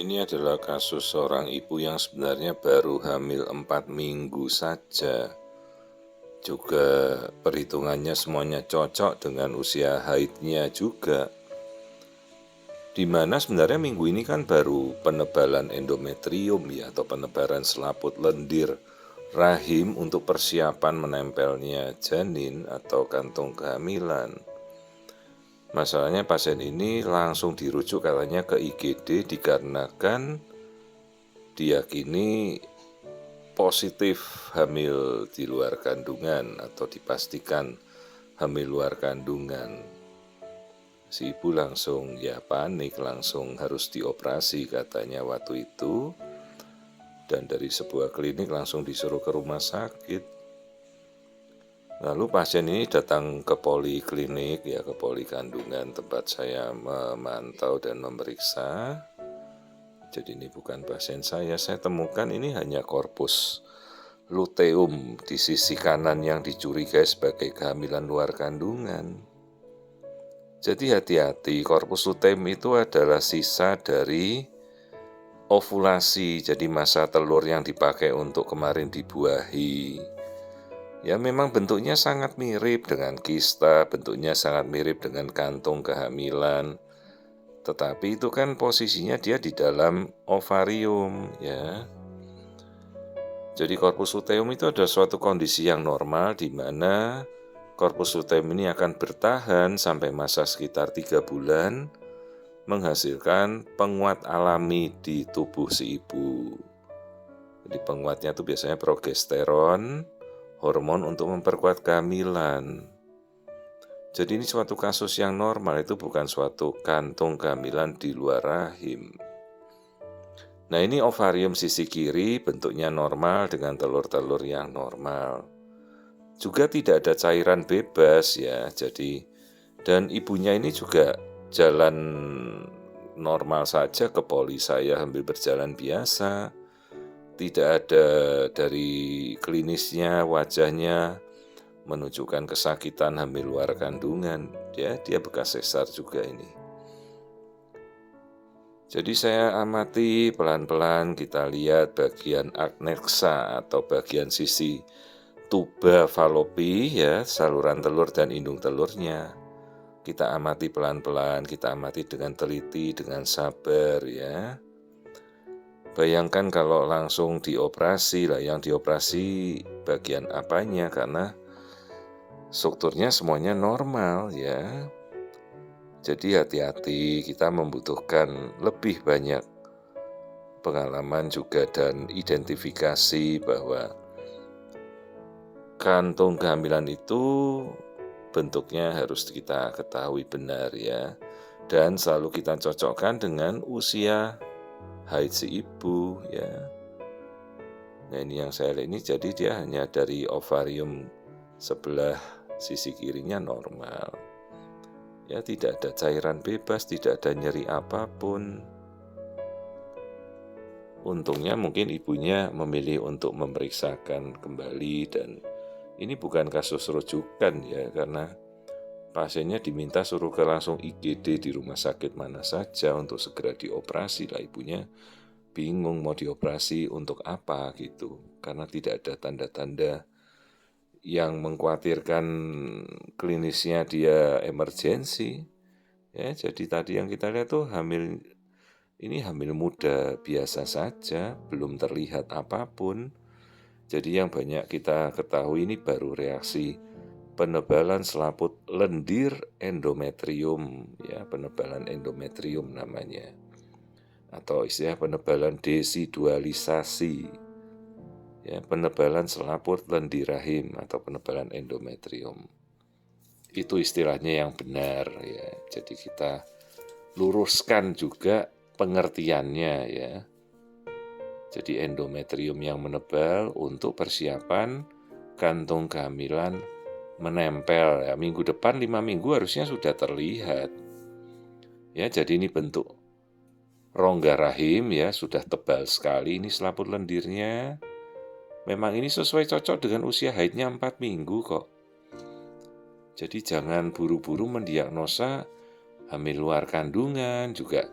Ini adalah kasus seorang ibu yang sebenarnya baru hamil 4 minggu saja. Juga perhitungannya semuanya cocok dengan usia haidnya juga. Dimana sebenarnya minggu ini kan baru penebalan endometrium ya, atau penebalan selaput lendir rahim untuk persiapan menempelnya janin atau kantung kehamilan. Masalahnya pasien ini langsung dirujuk katanya ke IGD dikarenakan diyakini positif hamil di luar kandungan atau dipastikan hamil luar kandungan. Si ibu langsung panik, langsung harus dioperasi katanya waktu itu. Dan dari sebuah klinik langsung disuruh ke rumah sakit. Lalu pasien ini datang ke poliklinik ke poli kandungan tempat saya memantau dan memeriksa. Jadi ini bukan pasien saya temukan ini hanya korpus luteum di sisi kanan yang dicurigai sebagai kehamilan luar kandungan. Jadi hati-hati, korpus luteum itu adalah sisa dari ovulasi, jadi masa telur yang dipakai untuk kemarin dibuahi. Ya memang bentuknya sangat mirip dengan kista, bentuknya sangat mirip dengan kantung kehamilan. Tetapi itu kan posisinya dia di dalam ovarium ya. Jadi korpus luteum itu ada suatu kondisi yang normal di mana korpus luteum ini akan bertahan sampai masa sekitar 3 bulan menghasilkan penguat alami di tubuh si ibu. Jadi penguatnya itu biasanya progesteron, hormon untuk memperkuat kehamilan. Jadi ini suatu kasus yang normal, itu bukan suatu kantung kehamilan di luar rahim. Nah ini ovarium sisi kiri bentuknya normal dengan telur-telur yang normal. Juga tidak ada cairan bebas ya, dan ibunya ini juga jalan normal saja ke poli saya sambil berjalan biasa. Tidak ada dari klinisnya, wajahnya menunjukkan kesakitan hamil luar kandungan. Dia bekas sesar juga ini. Jadi saya amati pelan-pelan, kita lihat bagian adnexa atau bagian sisi tuba falopi ya, saluran telur dan indung telurnya. Kita amati pelan-pelan, kita amati dengan teliti, dengan sabar ya. Bayangkan kalau langsung dioperasi lah, yang dioperasi bagian apanya, karena strukturnya semuanya normal ya. Jadi hati-hati, kita membutuhkan lebih banyak pengalaman juga dan identifikasi bahwa kantung kehamilan itu bentuknya harus kita ketahui benar ya. Dan selalu kita cocokkan dengan usia haid si ibu ya. Nah ini yang saya lihat ini, jadi dia hanya dari ovarium sebelah sisi kirinya normal ya, tidak ada cairan bebas, tidak ada nyeri apapun. Untungnya mungkin ibunya memilih untuk memeriksakan kembali, dan ini bukan kasus rujukan ya, karena pasiennya diminta suruh ke langsung IGD di rumah sakit mana saja untuk segera dioperasi lah. Ibunya bingung mau dioperasi untuk apa gitu, karena tidak ada tanda-tanda yang mengkhawatirkan klinisnya dia emergensi ya. Jadi tadi yang kita lihat tuh hamil muda biasa saja, belum terlihat apapun. Jadi yang banyak kita ketahui ini baru reaksi penebalan selaput lendir endometrium ya, penebalan endometrium namanya, atau istilah penebalan desidualisasi ya, penebalan selaput lendir rahim atau penebalan endometrium. Itu istilahnya yang benar ya. Jadi kita luruskan juga pengertiannya ya. Jadi endometrium yang menebal untuk persiapan kantung kehamilan menempel ya. Minggu depan 5 minggu harusnya sudah terlihat ya. Jadi ini bentuk rongga rahim ya, sudah tebal sekali ini selaput lendirnya. Memang ini sesuai cocok dengan usia haidnya 4 minggu kok. Jadi jangan buru-buru mendiagnosa hamil luar kandungan. Juga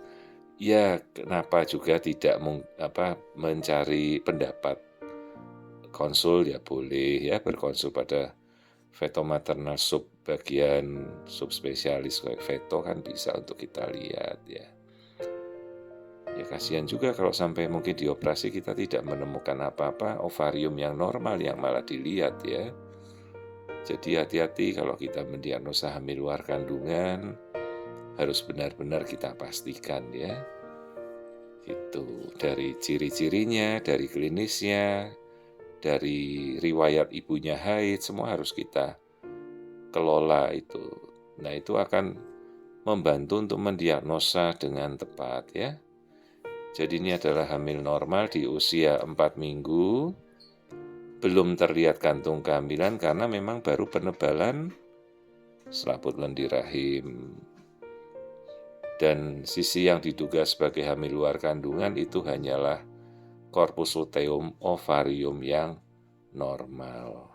Ya, kenapa juga tidak mencari pendapat, konsul ya boleh ya, berkonsul pada vetomaternal bagian subspesialis kayak veto kan bisa untuk kita lihat ya. Ya kasihan juga kalau sampai mungkin dioperasi kita tidak menemukan apa-apa, ovarium yang normal yang malah dilihat ya. Jadi hati-hati kalau kita mendiagnosa hamil luar kandungan, harus benar-benar kita pastikan ya. Itu dari ciri-cirinya, dari klinisnya, dari riwayat ibunya haid, semua harus kita kelola itu. Nah, itu akan membantu untuk mendiagnosa dengan tepat ya. Jadi ini adalah hamil normal di usia 4 minggu, belum terlihat kantung kehamilan karena memang baru penebalan selaput lendir rahim. Dan sisi yang diduga sebagai hamil luar kandungan itu hanyalah corpus luteum ovarium yang normal.